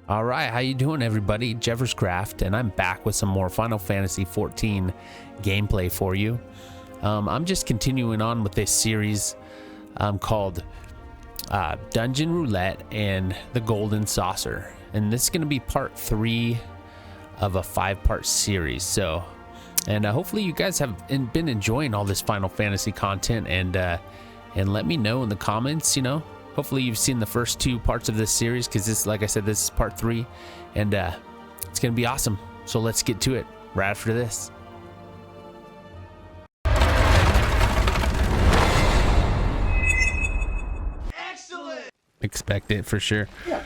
All right, how you doing, everybody? JEFFERSCRAFT, and I'm back with some more Final Fantasy XIV gameplay for you. I'm just continuing on with this series called Dungeon Roulette and the Golden Saucer, and this is going to be part 3 of a 5-part series. And hopefully you guys have been enjoying all this Final Fantasy content, and let me know in the comments. Hopefully you've seen the first 2 parts of this series, because this, like I said, this is part 3, and it's gonna be awesome. So let's get to it right after this. Excellent. Expect it for sure. Yeah.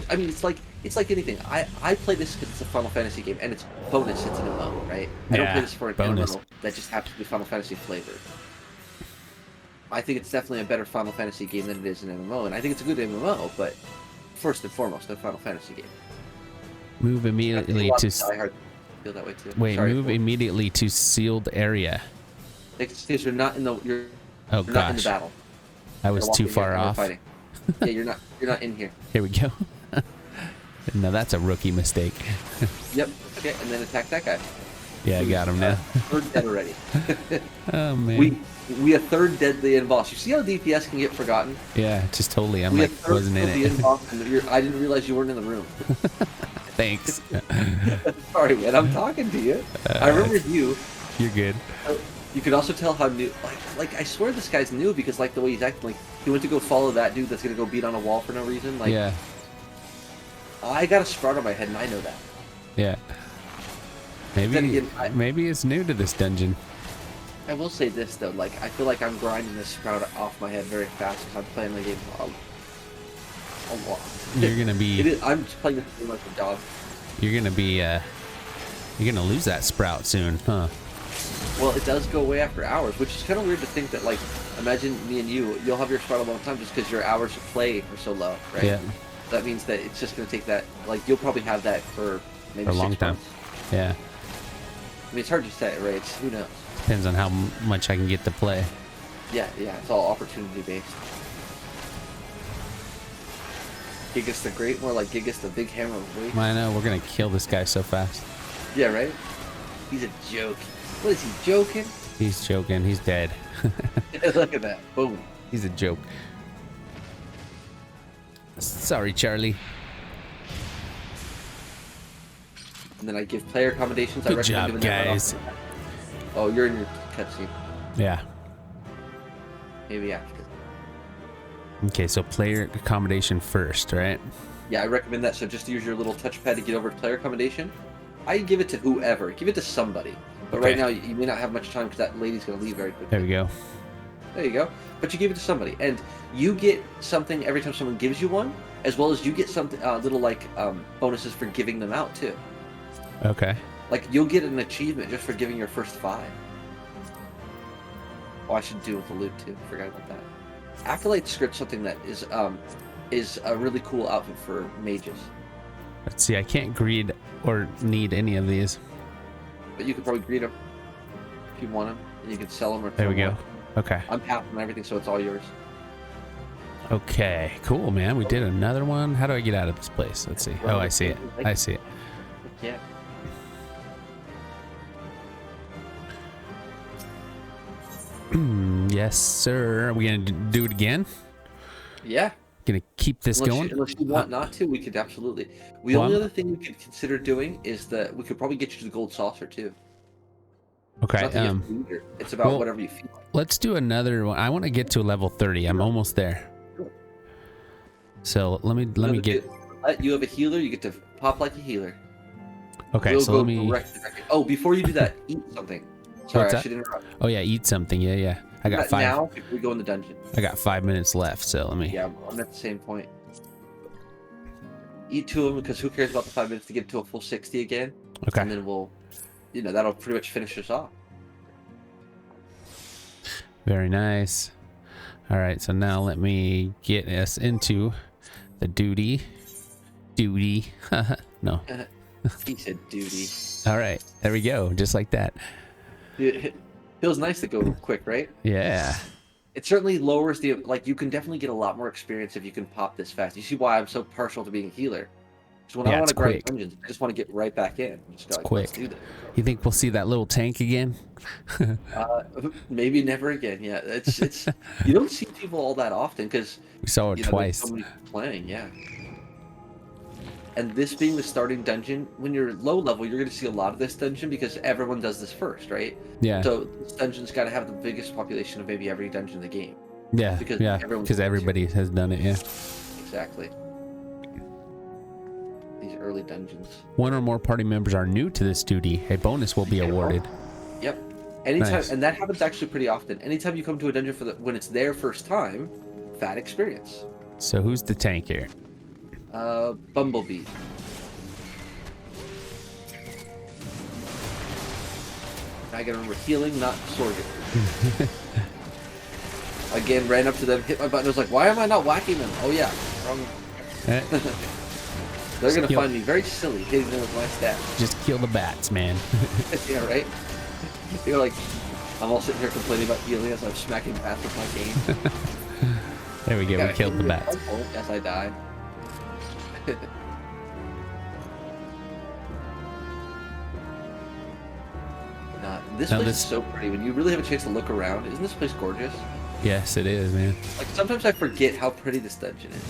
I mean, it's like anything. I play this because it's a Final Fantasy game, and it's bonus. It's an MMO, right? I don't play this for an MMO that just happens to be Final Fantasy flavored. I think it's definitely a better Final Fantasy game than it is an MMO, and I think it's a good MMO, but first and foremost, a Final Fantasy game. Move immediately to... Feel that way too. Wait, move immediately to sealed area. Because you're not in the... You're not in the battle. I was too far off. Yeah, you're not in here. Here we go. No, that's a rookie mistake. Yep. Okay, and then attack that guy. Yeah, I got him now. Third dead already. Oh man. We a third deadly end boss. You see how DPS can get forgotten? Yeah, just totally. I'm like, wasn't in it. I didn't realize you weren't in the room. Thanks. Sorry, man. I'm talking to you. I remember you. You're good. You could also tell how new. Like I swear this guy's new because like the way he's acting. Like he went to go follow that dude that's gonna go beat on a wall for no reason. Like yeah. I got a sprout on my head and I know that. Yeah. Maybe it's new to this dungeon. I will say this though, like I feel like I'm grinding this sprout off my head very fast because I'm playing the game a lot. You're gonna be. I'm just playing this game like a dog. You're gonna be. You're gonna lose that sprout soon, huh? Well, it does go away after hours, which is kind of weird to think that. Like, imagine me and you'll have your sprout a long time just because your hours of play are so low, right? Yeah. That means that it's just gonna take that. Like, you'll probably have that for maybe for a long time. Yeah. I mean, it's hard to say, right? Who knows? Depends on how much I can get to play. Yeah, it's all opportunity based. Gigas the Great, more like Gigas the Big Hammer of Weight. I know, we're gonna kill this guy so fast. Yeah, right? He's a joke. What is he, joking? He's joking, he's dead. Look at that, boom. He's a joke. Sorry, Charlie. And then I give player accommodations. Good job, guys. Oh, you're in your cutscene. Yeah. Maybe after. Okay, so player accommodation first, right? Yeah, I recommend that. So just use your little touchpad to get over to player accommodation. I give it to whoever. Give it to somebody. But right now, you may not have much time because that lady's going to leave very quickly. There we go. There you go. But you give it to somebody. And you get something every time someone gives you one, as well as you get something, little like bonuses for giving them out too. Okay. Like, you'll get an achievement just for giving your first 5. Oh, I should do with the loot, too. Forgot about that. Acolyte script something that is a really cool outfit for mages. Let's see, I can't greed or need any of these. But you could probably greed them if you want them, and you can sell them or there we go. Okay. I'm half on everything, so it's all yours. Okay, cool, man. We did another one. How do I get out of this place? Let's see. Oh, I see it. I see it. Yeah. Yes, sir. Are we gonna do it again? Yeah. Gonna keep this going? Unless you want not to, we could absolutely. The only other thing we could consider doing is that we could probably get you to the gold saucer too. Okay. It's about whatever you feel. Let's do another one. I want to get to level 30. I'm almost there. Cool. So let me get. You have a healer. You get to pop like a healer. Okay. So let me. Oh, before you do that, eat something. Sorry, I should interrupt. Oh yeah, eat something. Yeah. I got 5. Now we go in the dungeon. I got 5 minutes left, so let me. Yeah, I'm at the same point. Eat 2 of them because who cares about the 5 minutes to get to a full 60 again? Okay. And then we'll, that'll pretty much finish us off. Very nice. All right, so now let me get us into the duty. No. He said duty. All right, there we go, just like that. It feels nice to go quick, right? Yeah. It certainly lowers the like. You can definitely get a lot more experience if you can pop this fast. You see why I'm so partial to being a healer? Because when I Yeah, want it's to grind quick. dungeons, I just want to get right back in. Just go It's like, let's quick. do this. You think we'll see that little tank again? Maybe never again. Yeah, it's you don't see people all that often because We saw it there's so twice. many people playing. Yeah. And this being the starting dungeon, when you're low level, you're going to see a lot of this dungeon because everyone does this first, right? Yeah. So this dungeon's got to have the biggest population of maybe every dungeon in the game Yeah. because Yeah. everyone's Because everybody has done it. Yeah. exactly. These early dungeons. One or more party members are new to this duty. A bonus will be awarded. Yep. Anytime, Nice. and that happens actually pretty often. Anytime you come to a dungeon when it's their first time, fat experience. So who's the tank here? Bumblebee. I gotta remember healing, not sword. Again, ran up to them, hit my button. I was like, why am I not whacking them? Oh yeah, wrong. They're gonna find me very silly hitting them with my staff. Just kill the bats, man. Yeah, right? You're like, I'm all sitting here complaining about healing as I'm smacking bats with my cane. There we go. We killed the bats. As I die. This place is so pretty. When you really have a chance to look around, isn't this place gorgeous? Yes, it is, man. Like sometimes I forget how pretty this dungeon is.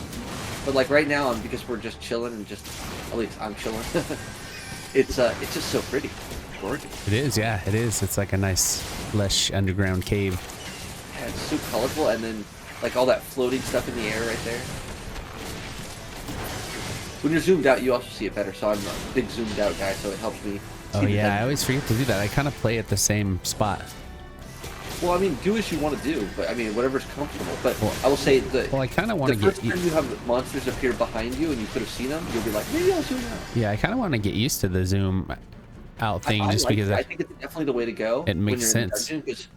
But like right now, because we're just chilling and just, at least I'm chilling. It's just so pretty, gorgeous. It is, yeah, it is. It's like a nice, lush underground cave. Yeah, it's so colorful, and then like all that floating stuff in the air right there. When you're zoomed out, you also see it better. So I'm a big zoomed out guy, so it helps me. Oh yeah, I always forget to do that. I kind of play at the same spot. Well, I mean, do as you want to do, but I mean, whatever's comfortable. But I will say that. Well, I kind of want to get. The first time you have monsters appear behind you and you could have seen them, you'll be like, maybe I'll zoom out. Yeah, I kind of want to get used to the zoom out thing, just because I think it's definitely the way to go. It makes sense. Because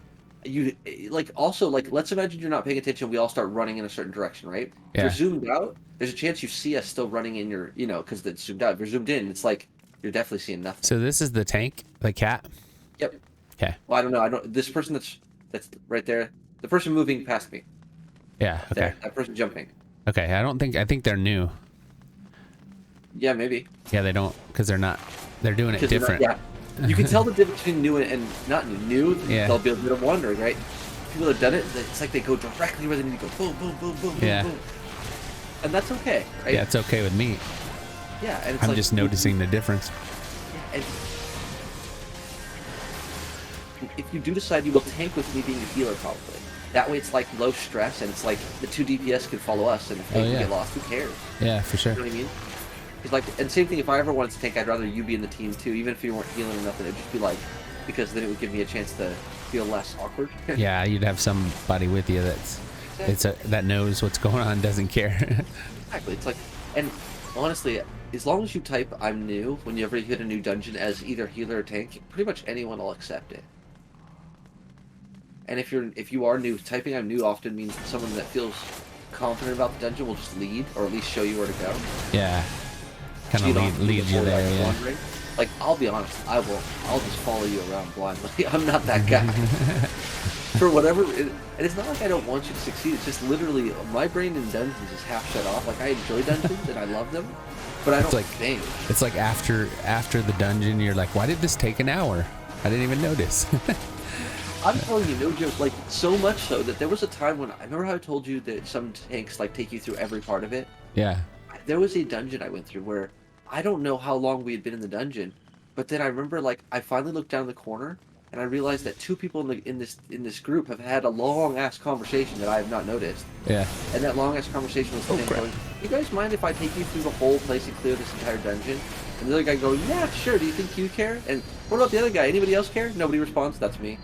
you like also like let's imagine you're not paying attention. We all start running in a certain direction, right? Yeah. If you're zoomed out, there's a chance you see us still running in your, because it's zoomed out. If you're zoomed in, it's like you're definitely seeing nothing. So this is the tank, the cat. Yep. Okay. Well, I don't know. I don't. This person that's right there, the person moving past me. Yeah. Okay. There, that person jumping. Okay. I think they're new. Yeah, maybe. Yeah, they don't, because they're not. They're doing it different. Yeah. You can tell the difference between new and not new. New, yeah. There'll be a bit of wandering, right? People that have done it, it's like they go directly where they need to go. Boom, boom, boom, boom, yeah. boom, boom. And that's okay, right? Yeah, it's okay with me. Yeah, and it's I'm like, just noticing the difference. And if you do decide you will tank with me being a healer, probably. That way it's like low stress, and it's like the 2 DPS can follow us, and if they get lost, who cares? Yeah, for sure. You know what I mean? It's like, and same thing, if I ever wanted to tank, I'd rather you be in the team too, even if you weren't healing or nothing. It'd just be like, because then it would give me a chance to feel less awkward. Yeah, you'd have somebody with you that knows what's going on, doesn't care. Exactly. It's like, and honestly, as long as you type "I'm new" whenever you hit a new dungeon as either healer or tank, pretty much anyone will accept it. And if you are new, typing "I'm new" often means someone that feels confident about the dungeon will just lead, or at least show you where to go. Yeah. Kind of lead you there, yeah. Wandering. Like, I'll be honest, I'll just follow you around blindly. I'm not that guy. For whatever, and it's not like I don't want you to succeed. It's just literally my brain in dungeons is half shut off. Like, I enjoy dungeons and I love them, but I don't think. It's like after the dungeon, you're like, why did this take an hour? I didn't even notice. I'm telling you, no joke. Like, so much so that there was a time when I remember how I told you that some tanks like take you through every part of it. Yeah. There was a dungeon I went through where I don't know how long we had been in the dungeon, but then I remember like I finally looked down the corner and I realized that 2 people in this group have had a long ass conversation that I have not noticed. Yeah. And that long ass conversation was going, "You guys mind if I take you through the whole place and clear this entire dungeon?" And the other guy going, "Yeah, sure. Do you think you care?" And what about the other guy? Anybody else care? Nobody responds. That's me.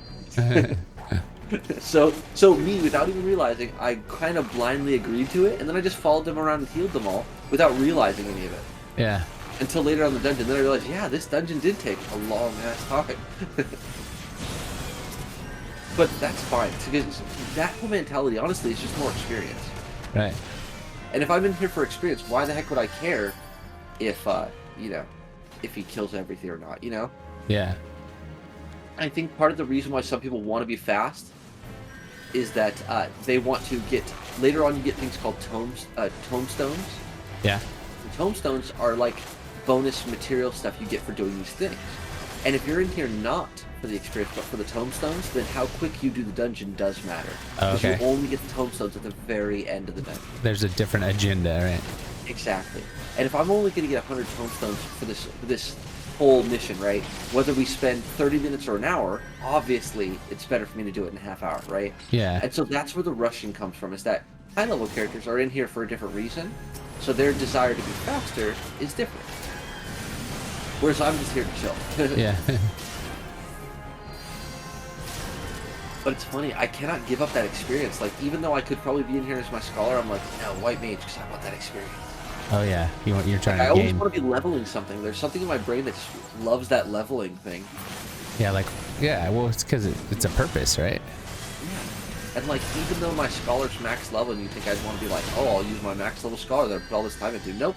So me, without even realizing, I kind of blindly agreed to it, and then I just followed them around and healed them all without realizing any of it. Yeah. Until later on the dungeon, then I realized, yeah, this dungeon did take a long ass time. But that's fine, because that whole mentality, honestly, is just more experience. Right. And if I'm in here for experience, why the heck would I care if, if he kills everything or not, Yeah. I think part of the reason why some people want to be fast is that they want to get later on. You get things called tombstones. Yeah. And tombstones are like bonus material stuff you get for doing these things. And if you're in here not for the experience but for the tombstones, then how quick you do the dungeon does matter. Because you only get the tombstones at the very end of the dungeon. There's a different agenda, right? Exactly. And if I'm only going to get 100 tombstones for this whole mission, right? Whether we spend 30 minutes or an hour, obviously it's better for me to do it in a half hour, right? Yeah. And so that's where the rushing comes from, is that high-level characters are in here for a different reason, so their desire to be faster is different. Whereas I'm just here to chill. Yeah. But it's funny, I cannot give up that experience. Like, even though I could probably be in here as my scholar, I'm like, no, white mage, because I want that experience. Oh yeah, you're trying like, to I gain. always want to be leveling something. There's something in my brain that just loves that leveling thing. Yeah, like, yeah, well, it's because it's a purpose, right? Yeah. And like, even though my scholar's max level, and you think I'd want to be like, oh, I'll use my max level scholar that I put all this time into. Nope.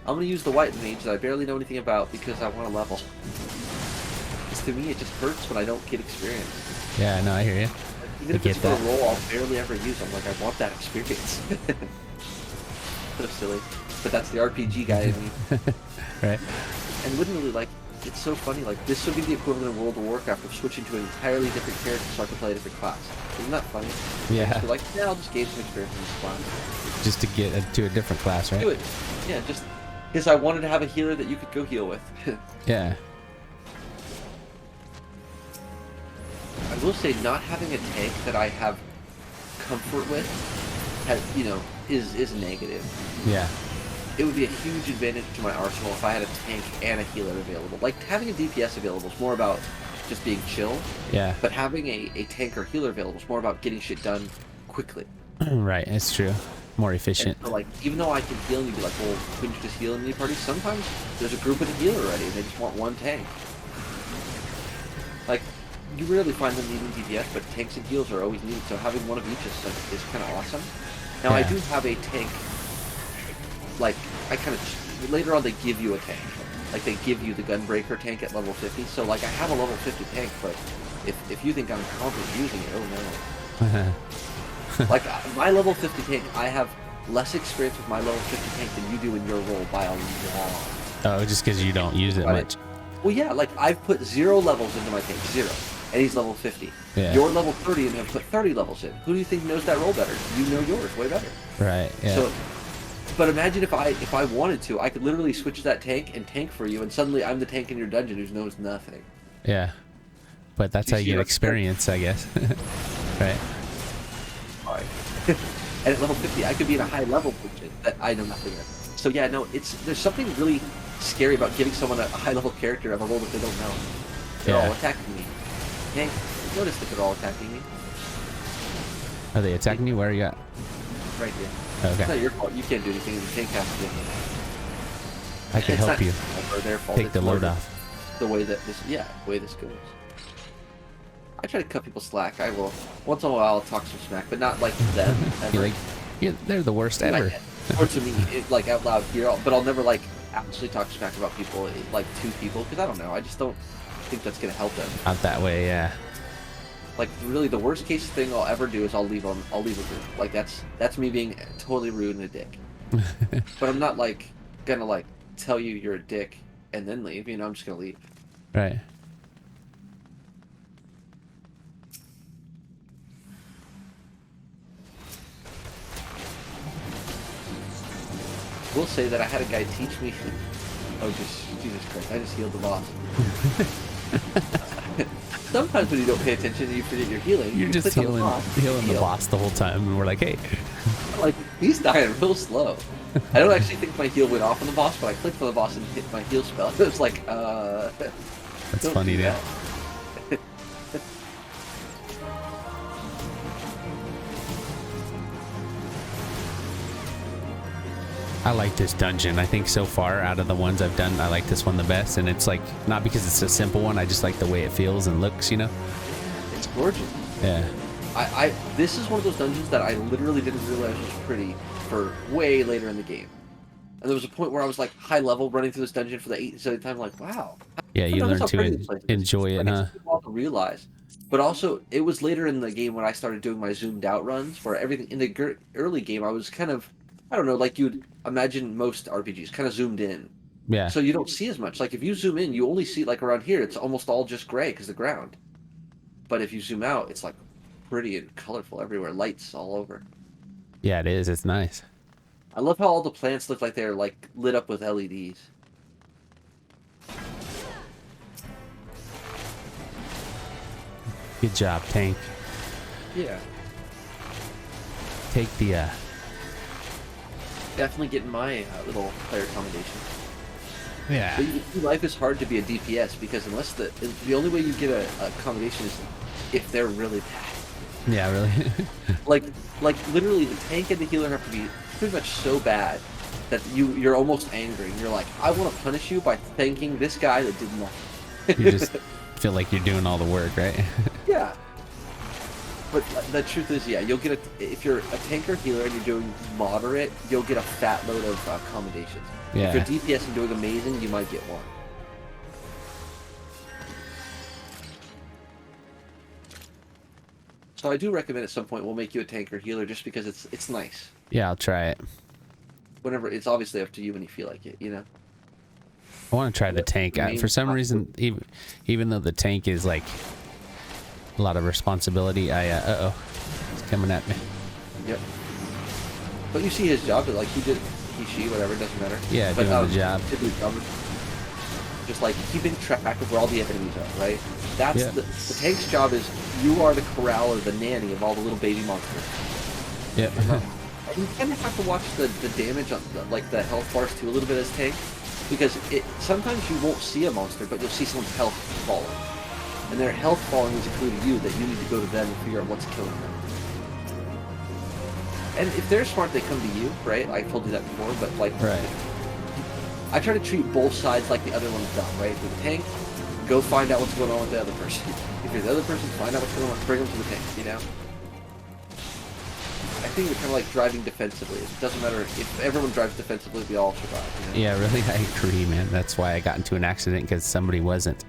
I'm going to use the white mage that I barely know anything about because I want to level. Because to me, it just hurts when I don't get experience. Yeah, no, I hear you. Even if it's for a role I'll barely ever use, I'm like, I want that experience. So silly. But that's the RPG guy in me. Right. And literally, like, it's so funny, like, this would be the equivalent of World of Warcraft of switching to an entirely different character so I can play a different class. Isn't that funny? Yeah. So like, yeah, I'll just gain some experience in this class. Just to get to a different class, right? Do it. Yeah, just because I wanted to have a healer that you could go heal with. Yeah. I will say, not having a tank that I have comfort with, has, you know, is negative. Yeah. It would be a huge advantage to my arsenal if I had a tank and a healer available. Like, having a DPS available is more about just being chill. Yeah. But having a tank or healer available is more about getting shit done quickly. Right, it's true. More efficient. And so, like, even though I can heal, and you'd be like, well, couldn't you just heal in any party? Sometimes there's a group with a healer already, and they just want one tank. Like, you rarely find them needing DPS, but tanks and heals are always needed, so having one of each is kind of awesome. Now, yeah. I do have a tank, like, I kind of, later on they give you a tank. Like, they give you the Gunbreaker tank at level 50, so, like, I have a level 50 tank, but if you think I'm confident using it, oh no. Like, my level 50 tank, I have less experience with my level 50 tank than you do in your role by a long. Oh, just because you don't use it much. Well, yeah, like, I've put 0 levels into my tank, 0. And he's level 50. Yeah. You're level 30 and have put 30 levels in. Who do you think knows that role better? You know yours way better. Right, yeah. So, but imagine if I wanted to, I could literally switch that tank and tank for you, and suddenly I'm the tank in your dungeon who knows nothing. Yeah. But that's how you get experience, I guess. Right. Alright. And at level 50, I could be in a high level dungeon that I know nothing of. So yeah, no, there's something really scary about giving someone a high level character of a role that they don't know. They're all attacking me. Tank, notice that they're all attacking me. Are they attacking you? Where are you at? Right here. Okay. It's not your fault. You can't do anything. The tank has to. I can help you. Or their fault. Take the load off. The way that this, the way this goes. I try to cut people slack. I will. Once in a while, I'll talk some smack, but not like them. You're like, they're the worst ever. Or to me, like out loud here, but I'll never like actually talk smack about people, like to people, because I don't know. I just don't think that's gonna help them. Not that way, yeah. Like, really, the worst case thing I'll ever do is I'll leave a group. Like, that's me being totally rude and a dick. But I'm not like gonna like tell you you're a dick and then leave. You know, I'm just gonna leave. Right. Will say that I had a guy teach me. Oh, Jesus Christ! I just healed the boss. Sometimes when you don't pay attention and you forget you're healing, you're just healing the boss the whole time, and we're like, hey. Like, he's dying real slow. I don't actually think my heal went off on the boss, but I clicked on the boss and hit my heal spell. It was like, That's funny, dude. I like this dungeon. I think so far out of the ones I've done, I like this one the best. And it's like, not because it's a simple one, I just like the way it feels and looks, you know? It's gorgeous. Yeah. This is one of those dungeons that I literally didn't realize was pretty for way later in the game. And there was a point where I was like high level running through this dungeon for the 8th time, like, wow. Yeah, you learn to enjoy it, huh? I to realize. But also, it was later in the game when I started doing my zoomed out runs, where everything in the early game I was kind of, I don't know, like you'd imagine most RPGs, kind of zoomed in. Yeah. So you don't see as much. Like if you zoom in, you only see like around here, it's almost all just gray because the ground. But if you zoom out, it's like pretty and colorful everywhere, lights all over. Yeah, it is. It's nice. I love how all the plants look like they're like lit up with LEDs. Good job, Tank. Yeah. Take the Definitely getting my little player accommodation. Yeah. But life is hard to be a DPS because unless the only way you get a accommodation is if they're really bad. Yeah, really. like literally the tank and the healer have to be pretty much so bad that you're almost angry. You're like, I want to punish you by thanking this guy that did nothing. You just feel like you're doing all the work, right? Yeah. But the truth is, yeah, you'll get if you're a tank or healer and you're doing moderate, you'll get a fat load of accommodations. Yeah. If you're DPS and doing amazing, you might get one. So I do recommend at some point we'll make you a tank or healer just because it's nice. Yeah, I'll try it. Whenever it's obviously up to you when you feel like it, you know. I want to try the tank. For some reason, even though the tank is like a lot of responsibility, uh-oh, it's coming at me. Yep. But you see his job, like she, whatever, it doesn't matter. Yeah, but, doing the job. Just like keeping track of where all the enemies are, right? That's the tank's job is you are the corral or the nanny of all the little baby monsters. Yep. And you kind of have to watch the damage on like the health bars too a little bit as tank, because sometimes you won't see a monster, but you'll see someone's health falling, and their health falling is a clue to you that you need to go to them and figure out what's killing them. And if they're smart, they come to you, right? I told you that before, but like, right. I try to treat both sides like the other one's done, right? With the tank, go find out what's going on with the other person. If you're the other person, find out what's going on, bring them to the tank, you know? I think we're kind of like driving defensively. It doesn't matter if everyone drives defensively, we all survive. You know? Yeah, really, I agree, man. That's why I got into an accident, because somebody wasn't.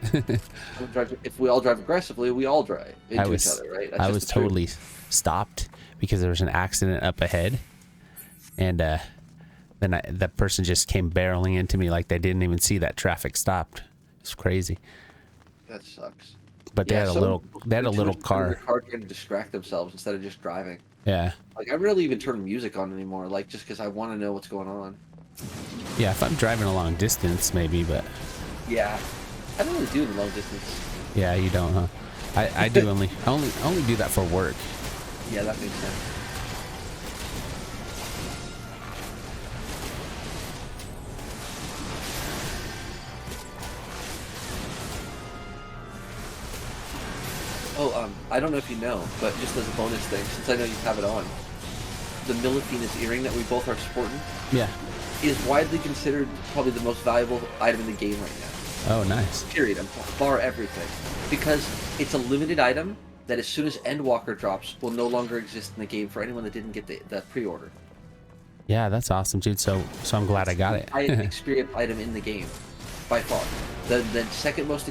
If we all drive aggressively, we all drive into each other, right? I was totally stopped because there was an accident up ahead, and then that person just came barreling into me like they didn't even see that traffic stopped. It's crazy. That sucks. But they had a little car. Car trying to distract themselves instead of just driving. Yeah. Like I rarely even turn music on anymore, like just because I want to know what's going on. Yeah, if I'm driving a long distance, maybe, but. Yeah, I don't really do the long distance. Yeah, you don't, huh? I do only do that for work. Yeah, that makes sense. Oh, I don't know if you know, but just as a bonus thing, since I know you have it on, the Milliphenus earring that we both are sporting, yeah, is widely considered probably the most valuable item in the game right now. Oh, nice. Period. Bar everything, because it's a limited item that as soon as Endwalker drops will no longer exist in the game for anyone that didn't get the pre-order. Yeah, that's awesome, dude. So I'm glad I got it. Highest experience item in the game, by far. The second most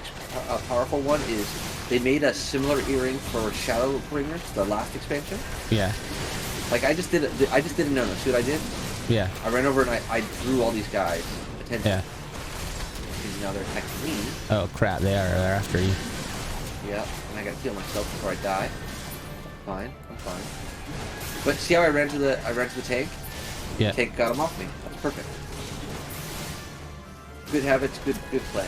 powerful one is they made a similar earring for Shadowbringers, the last expansion. Yeah. Like I just did a no. See what I did? Yeah. I ran over and I drew all these guys attention. Yeah. Because now they're attacking me. Oh crap! They're after you. Yeah, and I gotta heal myself before I die. Fine, I'm fine. But see how I ran to the tank? Yeah. The tank got him off me. That's perfect. Good habits, good play.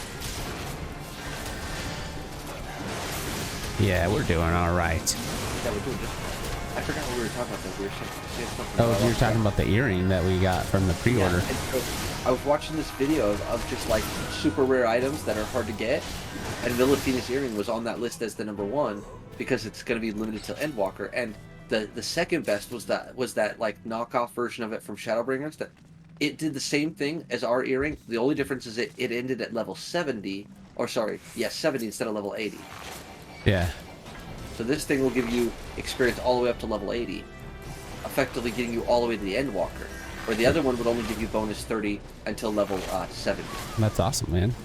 Yeah, we're doing all right. Yeah, we're doing just fine. I forgot what we were talking about though. We were saying something. Oh, you were talking about the earring that we got from the pre-order. Yeah, and so I was watching this video of just like super rare items that are hard to get, and Milliphenus earring was on that list as the #1 because it's going to be limited to Endwalker. And the second best was that like knockoff version of it from Shadowbringers that it did the same thing as our earring. The only difference is it ended at level 70, or sorry, yeah, 70 instead of level 80. Yeah. So this thing will give you experience all the way up to level 80, effectively getting you all the way to the Endwalker. Where the other one would only give you bonus 30 until level 70. That's awesome, man.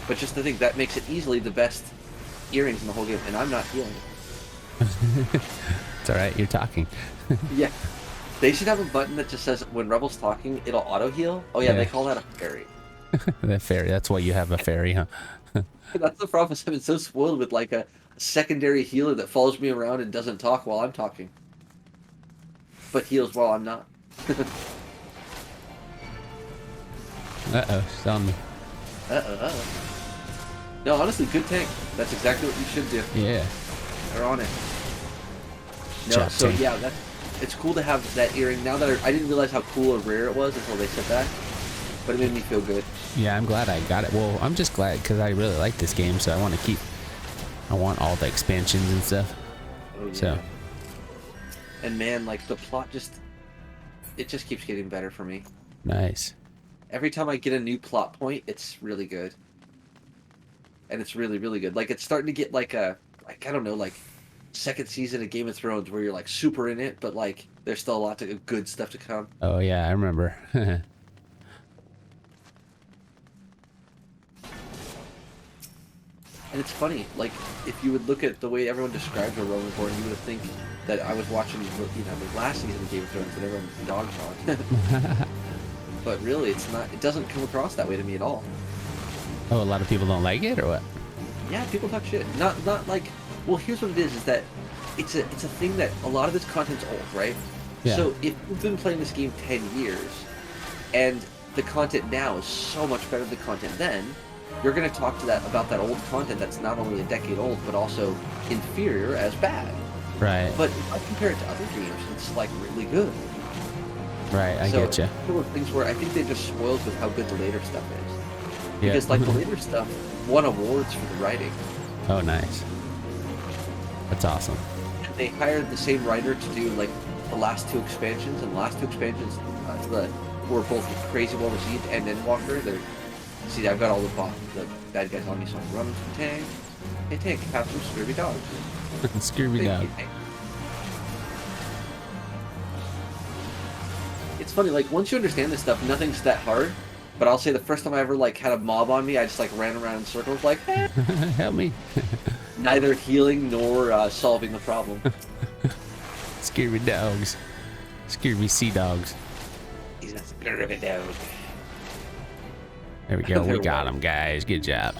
But just to think, that makes it easily the best earrings in the whole game, and I'm not healing. It's all right. You're talking. Yeah. They should have a button that just says when Rebel's talking, it'll auto heal. Oh yeah, they call that a fairy. The fairy. That's why you have a fairy, huh? That's the problem. I've been so spoiled with like a secondary healer that follows me around and doesn't talk while I'm talking, but heals while I'm not. Uh-oh, she's on me. Uh-oh. No, honestly, good tank. That's exactly what you should do. Yeah. They're on it. No, so tank. Yeah, it's cool to have that earring. Now that I didn't realize how cool or rare it was until they said that, but it made me feel good. Yeah, I'm glad I got it. Well, I'm just glad because I really like this game, so I want all the expansions and stuff. Oh, yeah. So. And man, like the plot it just keeps getting better for me. Nice. Every time I get a new plot point, it's really good. And it's really, really good. Like, it's starting to get like I don't know, like second season of Game of Thrones where you're like super in it, but like there's still a lot of good stuff to come. Oh yeah, I remember. And it's funny, like if you would look at the way everyone describes a Romanborn, you would think that I was watching, the last season of Game of Thrones and everyone dog talk. But really, it's not. It doesn't come across that way to me at all. Oh, a lot of people don't like it, or what? Yeah, people talk shit. Not like. Well, here's what it is that it's a thing that a lot of this content's old, right? Yeah. So if you've been playing this game 10 years, and the content now is so much better than the content then, you're going to talk to about that old content that's not only a decade old, but also inferior as bad. Right. But if I compare it to other games, it's like really good. Right, I get you. There were things where I think they just spoiled with how good the later stuff is. Yeah. Because like the later stuff won awards for the writing. Oh, nice. That's awesome. And they hired the same writer to do like the last two expansions, and the last two expansions were both crazy well received. And Endwalker, see, I've got all the bad guys on me, so I'm running some tank. Hey tank, have some scurvy dogs. Scurvy dog. It's funny, like once you understand this stuff, nothing's that hard. But I'll say the first time I ever like had a mob on me, I just like ran around in circles, like, eh. Help me. Neither healing nor solving the problem. Scurvy dogs. Scurvy sea dogs. He's a scurvy dog. There we go. We got him, guys. Good job.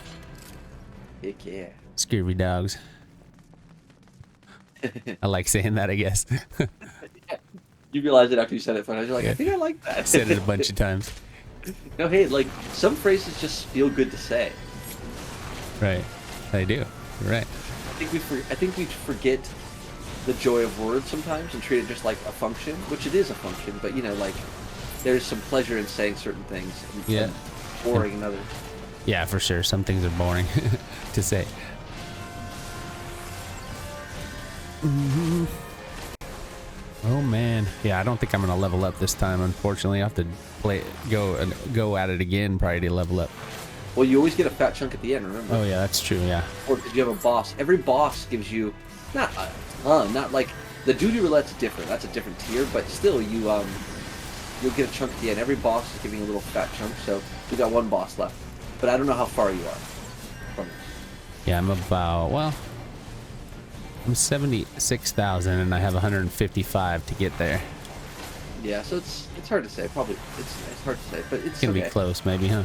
Heck yeah. Scurvy dogs. I like saying that, I guess. You realized it after you said it, but you're like, I think I like that. Said it a bunch of times. No, hey, like some phrases just feel good to say. Right, they do. You're right. I think we forget the joy of words sometimes and treat it just like a function, which it is a function. But you know, like there's some pleasure in saying certain things. And boring in others. Yeah, for sure. Some things are boring to say. Mm-hmm. Oh man, yeah, I don't think I'm gonna level up this time. Unfortunately, I have to go at it again, probably to level up. Well, you always get a fat chunk at the end, remember? Oh yeah, that's true. Yeah. Or because you have a boss. Every boss gives you not a ton, not like the duty roulette's different. That's a different tier, but still, you'll get a chunk at the end. Every boss is giving you a little fat chunk. So we got one boss left, but I don't know how far you are from it. Yeah, I'm about I'm 76,000 and I have 155 to get there. Yeah, so it's hard to say. Probably it's hard to say, but it's gonna okay. be close, maybe, huh?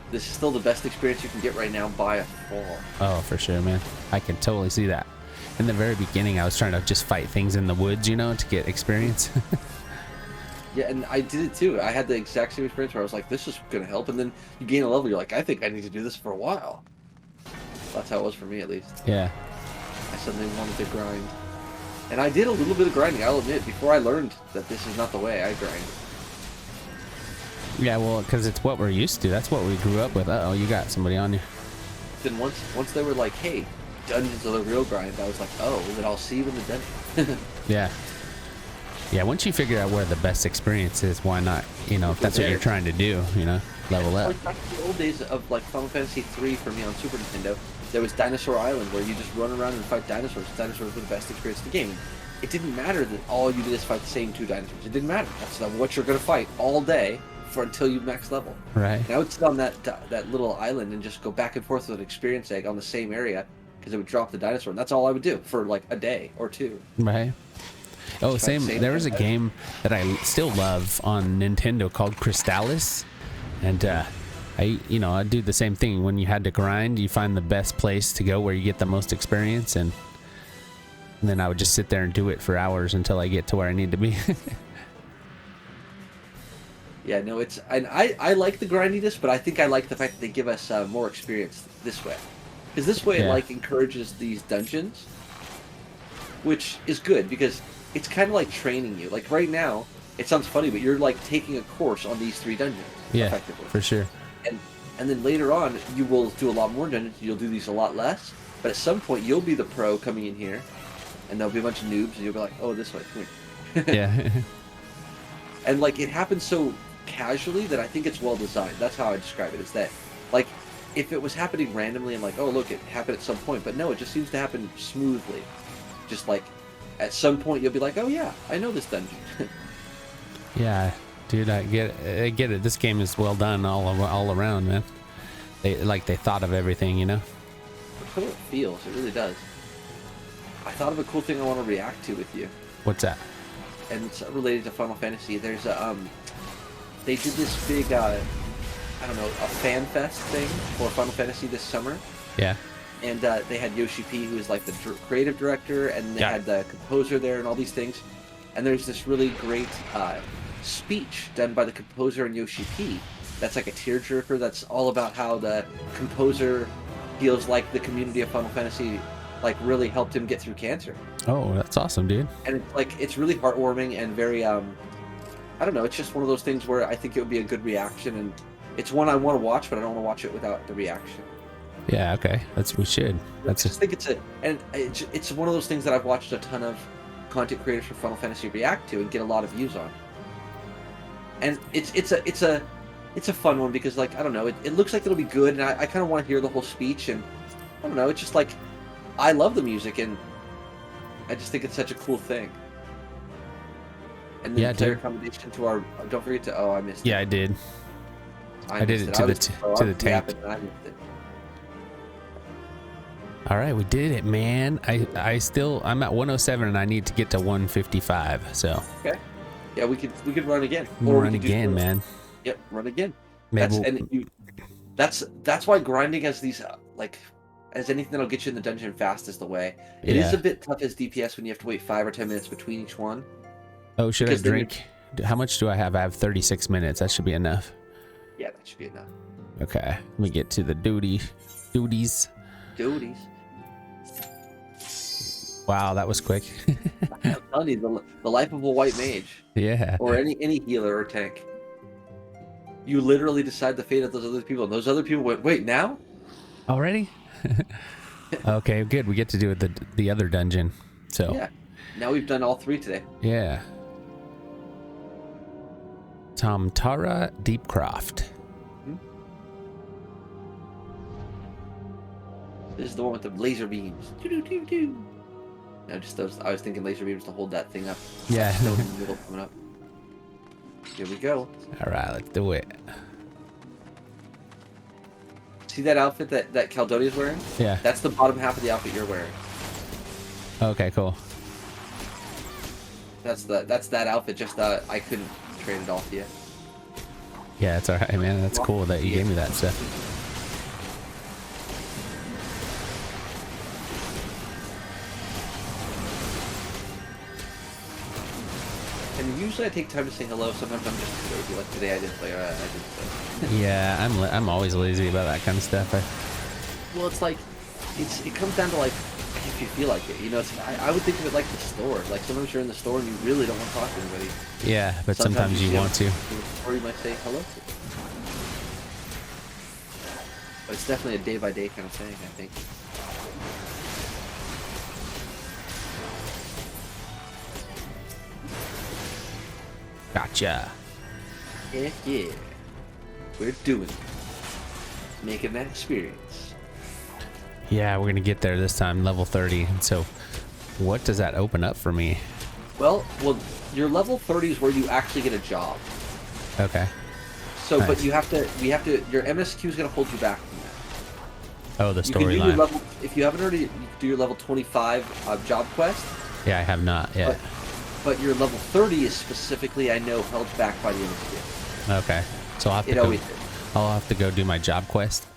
This is still the best experience you can get right now by a far. Oh, for sure, man. I can totally see that. In the very beginning, I was trying to just fight things in the woods, to get experience. Yeah, and I did it too. I had the exact same experience where I was like, this is gonna help, and then you gain a level. You're like, I think I need to do this for a while. That's how it was for me, at least. Yeah. I suddenly wanted to grind. And I did a little bit of grinding, I'll admit, before I learned that this is not the way I grind. Yeah, well, because it's what we're used to. That's what we grew up with. Uh-oh, you got somebody on you. Then once they were like, hey, dungeons are the real grind, I was like, oh, then I'll see you in the dungeon. Yeah. Yeah, once you figure out where the best experience is, why not? If that's what you're trying to do, level up. Like back in the old days of like Final Fantasy III for me on Super Nintendo, there was Dinosaur Island where you just run around and fight dinosaurs. Dinosaurs were the best experience in the game. It didn't matter that all you did is fight the same two dinosaurs. It didn't matter. That's what you're going to fight all day for until you max level. Right. And I would sit on that little island and just go back and forth with an experience egg on the same area because it would drop the dinosaur, and that's all I would do for like a day or two. Right. Oh, same. There was a game that I still love on Nintendo called Crystallis, and I'd do the same thing. When you had to grind, you find the best place to go where you get the most experience, and then I would just sit there and do it for hours until I get to where I need to be. Yeah, no, I like the grindiness, but I think I like the fact that they give us more experience this way. Because this way it like encourages these dungeons, which is good because it's kind of like training you. Like right now, it sounds funny, but you're like taking a course on these 3 dungeons. Yeah, effectively. for sure. And then later on, you will do a lot more dungeons. You'll do these a lot less. But at some point, you'll be the pro coming in here, and there'll be a bunch of noobs, and you'll be like, oh, this way. Yeah. And like it happens so casually that I think it's well designed. That's how I describe it. It's that, like, if it was happening randomly, I'm like, oh, look, it happened at some point. But no, it just seems to happen smoothly. Just like, at some point, you'll be like, oh yeah, I know this dungeon. Yeah, dude, I get it. This game is well done all around, man. They thought of everything, you know? That's how it feels. It really does. I thought of a cool thing I want to react to with you. What's that? And it's related to Final Fantasy. There's a, they did this big, I don't know, a fan fest thing for Final Fantasy this summer. Yeah. And they had Yoshi P, who is like the creative director, and they had the composer there and all these things. And there's this really great speech done by the composer and Yoshi P. That's like a tearjerker. That's all about how the composer feels like the community of Final Fantasy like really helped him get through cancer. Oh, that's awesome, dude. And it's like it's really heartwarming and very I don't know, it's just one of those things where I think it would be a good reaction, and it's one I want to watch, but I don't want to watch it without the reaction. Yeah, okay. We should. I just think it's one of those things that I've watched a ton of content creators for Final Fantasy react to and get a lot of views on. And it's a fun one because, like, I don't know, it looks like it'll be good, and I kind of want to hear the whole speech, and I don't know, it's just like I love the music, and I just think it's such a cool thing. And then player accommodation to our. Don't forget to. Oh, I missed it. Yeah, I did. I did it to the tank. All right, we did it, man. I'm at 107 and I need to get to 155. So. Okay. Yeah, we could run again. Run again, man. Yep, run again. Maybe that's why grinding as these as anything that'll get you in the dungeon fast is the way. It is a bit tough as DPS when you have to wait 5 or 10 minutes between each one. Oh, should I drink? How much do I have? I have 36 minutes. That should be enough. Yeah, that should be enough. Okay, let me get to the duties. Wow, that was quick. I'm telling you, the life of a white mage. Yeah. Or any healer or tank. You literally decide the fate of those other people, and those other people went, wait, now? Already? Okay, good. We get to do the other dungeon. So. Yeah. Now we've done all 3 today. Yeah. Tamtara Deepcroft. This is the one with the laser beams. No, just those. I was thinking laser beams to hold that thing up. Yeah. No in the middle coming up. Here we go. All right, let's do it. See that outfit that Caldonia's wearing? Yeah. That's the bottom half of the outfit you're wearing. Okay, cool. That's that outfit. Just I couldn't trade it off yet. Yeah, it's all right, man. That's cool that you gave me that stuff. And usually I take time to say hello. Sometimes I'm just too lazy. Like today I didn't play. I didn't play. Yeah, I'm always lazy about that kind of stuff. Well, it's like it comes down to like if you feel like it. You know, I would think of it like the store. Like sometimes you're in the store and you really don't want to talk to anybody. Yeah, but sometimes you want to. Or you might say hello. But it's definitely a day-by-day kind of thing, I think. Gotcha. Heck yeah. We're doing it. Making that experience. Yeah, we're going to get there this time, level 30. And so, what does that open up for me? Well, your level 30 is where you actually get a job. Okay. So, Nice. but your MSQ is going to hold you back from that. Oh, the You can do your storyline. level, if you haven't already, you can do your level 25 job quest. Yeah, I have not yet. But your level 30 is specifically, I know, held back by the MSQ. Okay, so I'll have to It go. always is. I'll have to go do my job quest.